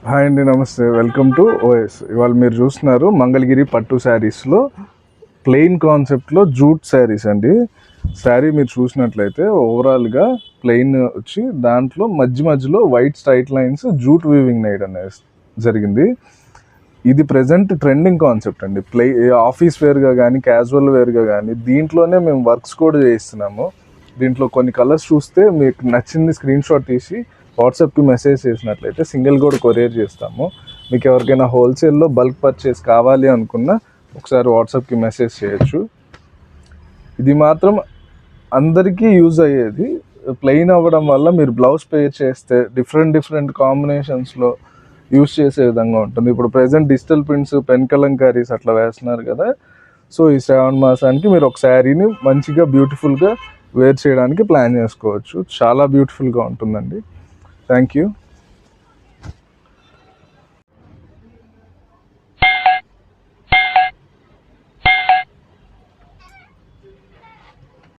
Hi అండి, నమస్తే. Welcome to OS. ఇవాళ మీరు చూస్తున్నారు మంగళగిరి పట్టు శారీస్లో ప్లెయిన్ కాన్సెప్ట్లో జూట్ శారీస్ అండి. శారీ మీరు చూసినట్లయితే ఓవరాల్గా ప్లెయిన్ వచ్చి దాంట్లో మధ్యలో white straight lines jute weaving నేయడం అనేది జరిగింది. ఇది ప్రజెంట్ ట్రెండింగ్ కాన్సెప్ట్ అండి. ఆఫీస్ వేర్గా కానీ క్యాజువల్ వేర్గా కానీ దీంట్లోనే మేము వర్క్స్ కూడా చేయిస్తున్నాము. దీంట్లో కొన్ని కలర్స్ చూస్తే మీకు నచ్చింది స్క్రీన్ షాట్ తీసి వాట్సాప్కి మెసేజ్ చేసినట్లయితే సింగిల్ కూడా కొరియర్ చేస్తాము. మీకు ఎవరికైనా హోల్సేల్లో బల్క్ పర్చేస్ కావాలి అనుకున్నా ఒకసారి వాట్సాప్కి మెసేజ్ చేయొచ్చు. ఇది మాత్రం అందరికీ యూజ్ అయ్యేది. ప్లెయిన్ అవ్వడం వల్ల మీరు బ్లౌజ్ పేర్ చేస్తే డిఫరెంట్ కాంబినేషన్స్లో యూజ్ చేసే విధంగా ఉంటుంది. ఇప్పుడు present digital prints, pen kalamkaris అట్లా వేస్తున్నారు కదా. సో ఈ శ్రావణ మాసానికి మీరు ఒక శారీని మంచిగా బ్యూటిఫుల్గా వేర్ చేయడానికి ప్లాన్ చేసుకోవచ్చు. చాలా బ్యూటిఫుల్గా ఉంటుందండి. Thank you.